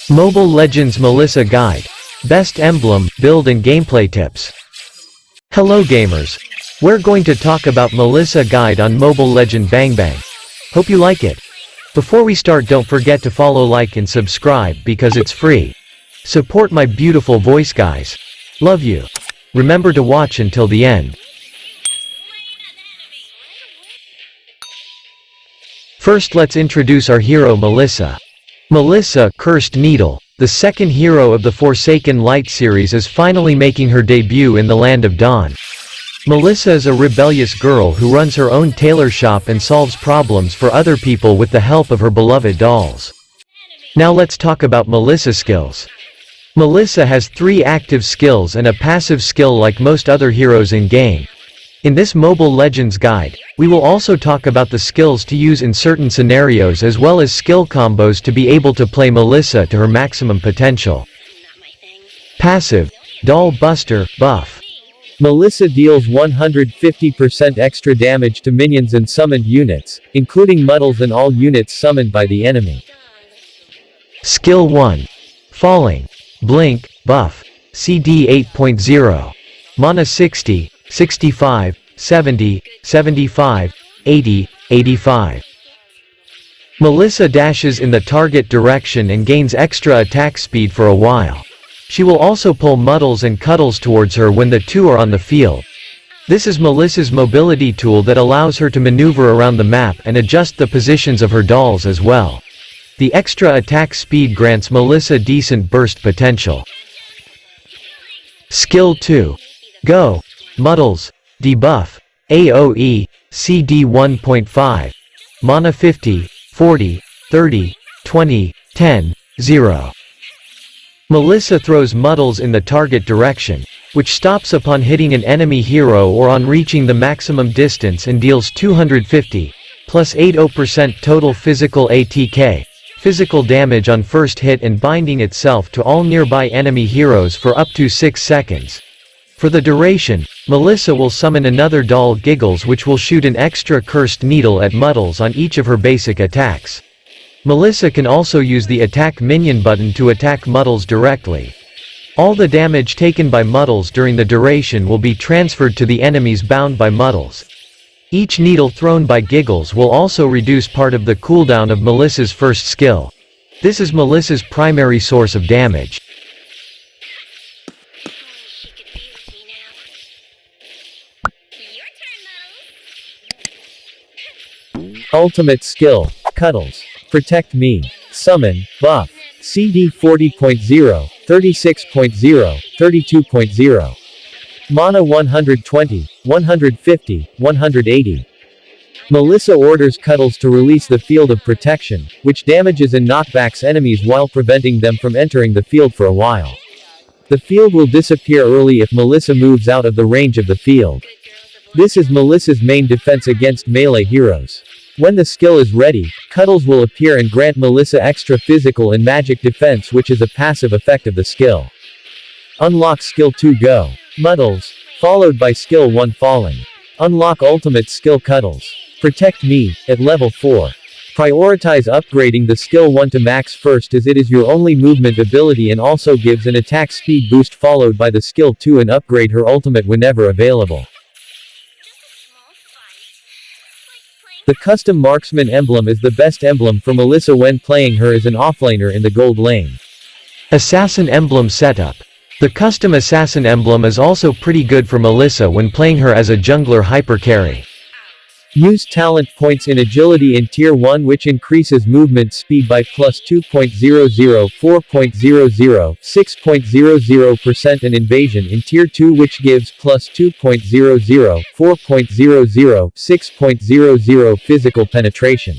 Mobile Legends Melissa Guide. Best Emblem, Build and Gameplay Tips. Hello gamers. We're going to talk about Melissa Guide on Mobile Legend Bang Bang. Hope you like it. Before we start, don't forget to follow, like and subscribe because it's free. Support my beautiful voice guys. Love you. Remember to watch until the end. First, let's introduce our hero Melissa. Melissa, Cursed Needle, the second hero of the Forsaken Light series, is finally making her debut in the Land of Dawn. Melissa is a rebellious girl who runs her own tailor shop and solves problems for other people with the help of her beloved dolls. Now let's talk about Melissa's skills. Melissa has 3 active skills and a passive skill like most other heroes in game. In this Mobile Legends guide, we will also talk about the skills to use in certain scenarios as well as skill combos to be able to play Melissa to her maximum potential. Passive, Doll Buster, buff. Melissa deals 150% extra damage to minions and summoned units, including muddles and all units summoned by the enemy. Skill 1. Falling. Blink, buff. CD 8.0. Mana 60, 65, 70, 75, 80, 85. Melissa dashes in the target direction and gains extra attack speed for a while. She will also pull Muddles and Cuddles towards her when the two are on the field. This is Melissa's mobility tool that allows her to maneuver around the map and adjust the positions of her dolls as well. The extra attack speed grants Melissa decent burst potential. Skill 2. Go. Muddles. Debuff. AoE. CD 1.5. Mana 50, 40, 30, 20, 10, 0. Melissa throws Muddles in the target direction, which stops upon hitting an enemy hero or on reaching the maximum distance and deals 250, plus 80% total physical ATK, physical damage on first hit and binding itself to all nearby enemy heroes for up to 6 seconds. For the duration, Melissa will summon another doll Giggles, which will shoot an extra Cursed Needle at Muddles on each of her basic attacks. Melissa can also use the Attack Minion button to attack Muddles directly. All the damage taken by Muddles during the duration will be transferred to the enemies bound by Muddles. Each needle thrown by Giggles will also reduce part of the cooldown of Melissa's first skill. This is Melissa's primary source of damage. Ultimate skill, Cuddles. Protect Me. Summon, buff. CD 40.0, 36.0, 32.0. Mana 120, 150, 180. Melissa orders Cuddles to release the Field of Protection, which damages and knockbacks enemies while preventing them from entering the field for a while. The field will disappear early if Melissa moves out of the range of the field. This is Melissa's main defense against melee heroes. When the skill is ready, Cuddles will appear and grant Melissa extra physical and magic defense, which is a passive effect of the skill. Unlock Skill 2 Go. Muddles. Followed by Skill 1 Falling. Unlock Ultimate Skill Cuddles. Protect Me, at level 4. Prioritize upgrading the Skill 1 to max first, as it is your only movement ability and also gives an attack speed boost, followed by the Skill 2, and upgrade her ultimate whenever available. The Custom Marksman Emblem is the best emblem for Melissa when playing her as an offlaner in the gold lane. Assassin Emblem Setup. The Custom Assassin Emblem is also pretty good for Melissa when playing her as a jungler hyper carry. Use talent points in agility in Tier 1, which increases movement speed by plus 2.00, 4.00, 6.00%, and invasion in Tier 2, which gives plus 2.00, 4.00, 6.00 physical penetration.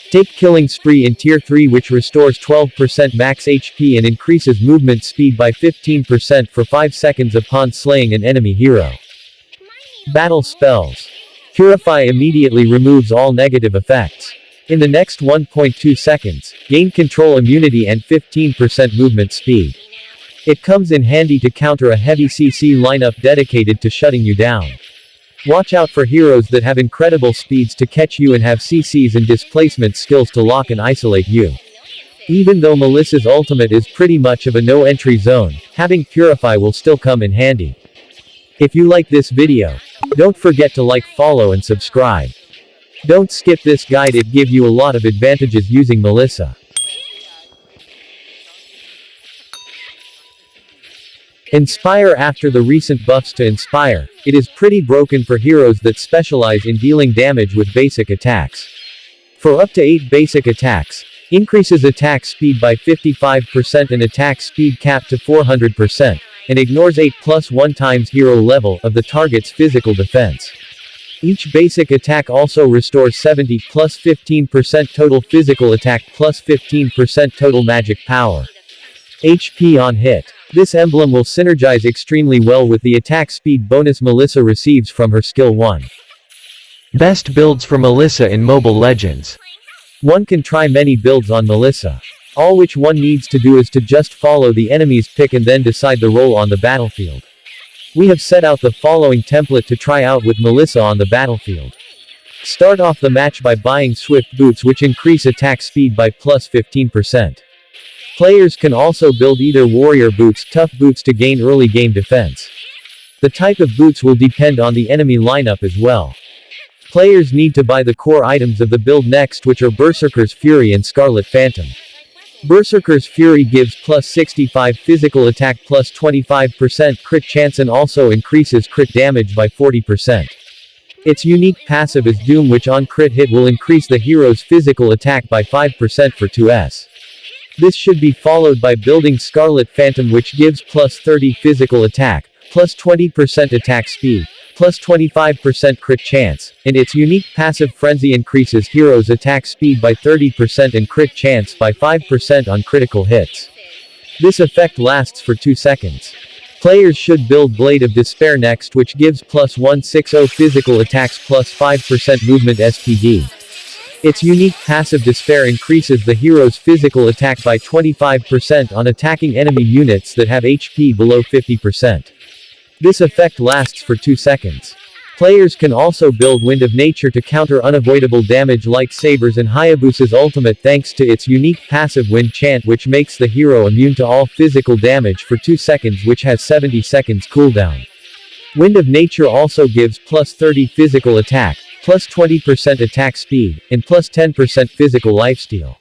Take Killing Spree in Tier 3, which restores 12% max HP and increases movement speed by 15% for 5 seconds upon slaying an enemy hero. Battle Spells. Purify immediately removes all negative effects. In the next 1.2 seconds, gain control immunity and 15% movement speed. It comes in handy to counter a heavy CC lineup dedicated to shutting you down. Watch out for heroes that have incredible speeds to catch you and have CCs and displacement skills to lock and isolate you. Even though Melissa's ultimate is pretty much of a no-entry zone, having Purify will still come in handy. If you like this video, don't forget to like, follow and subscribe. Don't skip this guide, it give you a lot of advantages using Melissa. Inspire. After the recent buffs to Inspire, it is pretty broken for heroes that specialize in dealing damage with basic attacks. For up to 8 basic attacks, increases attack speed by 55% and attack speed cap to 400%, and ignores 8+1 times hero level of the target's physical defense. Each basic attack also restores 70 plus 15% total physical attack plus 15% total magic power. HP on hit. This emblem will synergize extremely well with the attack speed bonus Melissa receives from her skill 1. Best builds for Melissa in Mobile Legends. One can try many builds on Melissa. All which one needs to do is to just follow the enemy's pick and then decide the role on the battlefield. We have set out the following template to try out with Melissa on the battlefield. Start off the match by buying Swift Boots, which increase attack speed by plus 15%. Players can also build either Warrior Boots, Tough Boots to gain early game defense. The type of boots will depend on the enemy lineup as well. Players need to buy the core items of the build next, which are Berserker's Fury and Scarlet Phantom. Berserker's Fury gives plus 65 physical attack plus 25% crit chance and also increases crit damage by 40%. Its unique passive is Doom, which on crit hit will increase the hero's physical attack by 5% for 2s. This should be followed by building Scarlet Phantom, which gives plus 30 physical attack, plus 20% attack speed, plus 25% crit chance, and its unique passive Frenzy increases hero's attack speed by 30% and crit chance by 5% on critical hits. This effect lasts for 2 seconds. Players should build Blade of Despair next, which gives plus 160 physical attacks plus 5% movement SPD. Its unique passive Despair increases the hero's physical attack by 25% on attacking enemy units that have HP below 50%. This effect lasts for 2 seconds. Players can also build Wind of Nature to counter unavoidable damage like Sabers and Hayabusa's ultimate thanks to its unique passive Wind Chant, which makes the hero immune to all physical damage for 2 seconds, which has 70 seconds cooldown. Wind of Nature also gives plus 30 physical attack, plus 20% attack speed, and plus 10% physical lifesteal.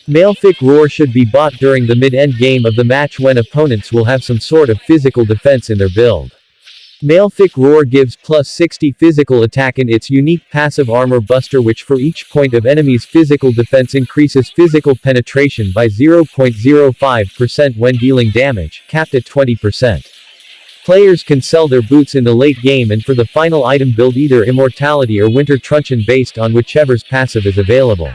Malefic Roar should be bought during the mid-end game of the match when opponents will have some sort of physical defense in their build. Malefic Roar gives plus 60 physical attack and its unique passive Armor Buster, which for each point of enemy's physical defense increases physical penetration by 0.05% when dealing damage, capped at 20%. Players can sell their boots in the late game and for the final item build either Immortality or Winter Truncheon based on whichever's passive is available.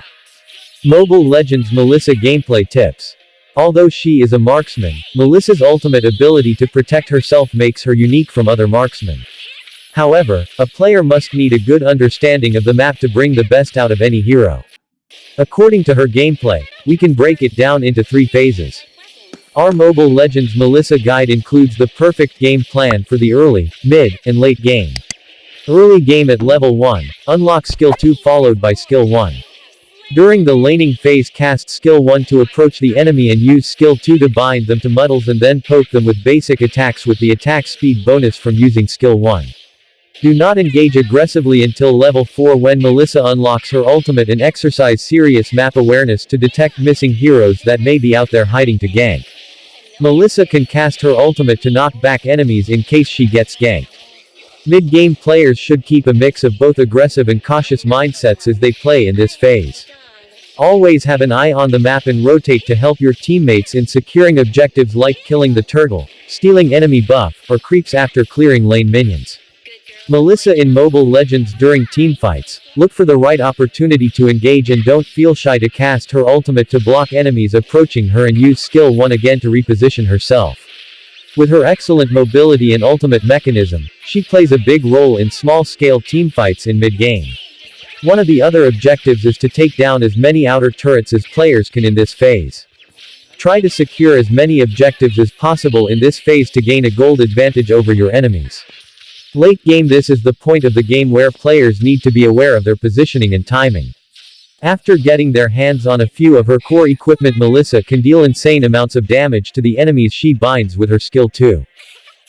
Mobile Legends Melissa gameplay tips. Although she is a marksman, Melissa's ultimate ability to protect herself makes her unique from other marksmen. However, a player must need a good understanding of the map to bring the best out of any hero. According to her gameplay, we can break it down into 3 phases. Our Mobile Legends Melissa guide includes the perfect game plan for the early, mid, and late game. Early game at level 1, unlock skill 2 followed by skill 1. During the laning phase, cast skill 1 to approach the enemy and use skill 2 to bind them to muddles and then poke them with basic attacks with the attack speed bonus from using skill 1. Do not engage aggressively until level 4 when Melissa unlocks her ultimate and exercise serious map awareness to detect missing heroes that may be out there hiding to gank. Melissa can cast her ultimate to knock back enemies in case she gets ganked. Mid-game players should keep a mix of both aggressive and cautious mindsets as they play in this phase. Always have an eye on the map and rotate to help your teammates in securing objectives like killing the turtle, stealing enemy buff, or creeps after clearing lane minions. Melissa in Mobile Legends during teamfights, look for the right opportunity to engage and don't feel shy to cast her ultimate to block enemies approaching her and use skill 1 again to reposition herself. With her excellent mobility and ultimate mechanism, she plays a big role in small-scale teamfights in mid-game. One of the other objectives is to take down as many outer turrets as players can in this phase. Try to secure as many objectives as possible in this phase to gain a gold advantage over your enemies. Late game, this is the point of the game where players need to be aware of their positioning and timing. After getting their hands on a few of her core equipment, Melissa can deal insane amounts of damage to the enemies she binds with her skill too.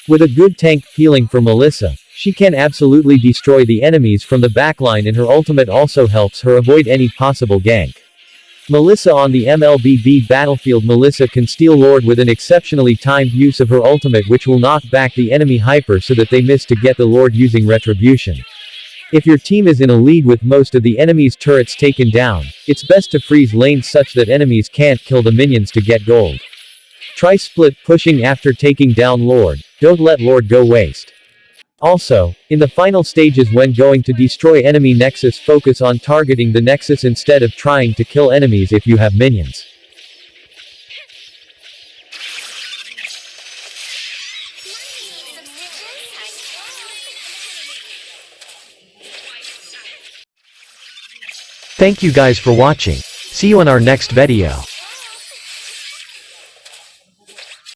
With a good tank healing for Melissa, she can absolutely destroy the enemies from the backline, and her ultimate also helps her avoid any possible gank. Melissa on the MLBB battlefield. Melissa can steal Lord with an exceptionally timed use of her ultimate, which will knock back the enemy hyper so that they miss to get the Lord using retribution. If your team is in a lead with most of the enemy's turrets taken down, it's best to freeze lanes such that enemies can't kill the minions to get gold. Try split pushing after taking down Lord, don't let Lord go waste. Also, in the final stages when going to destroy enemy nexus, focus on targeting the nexus instead of trying to kill enemies if you have minions. Thank you guys for watching. See you in our next video.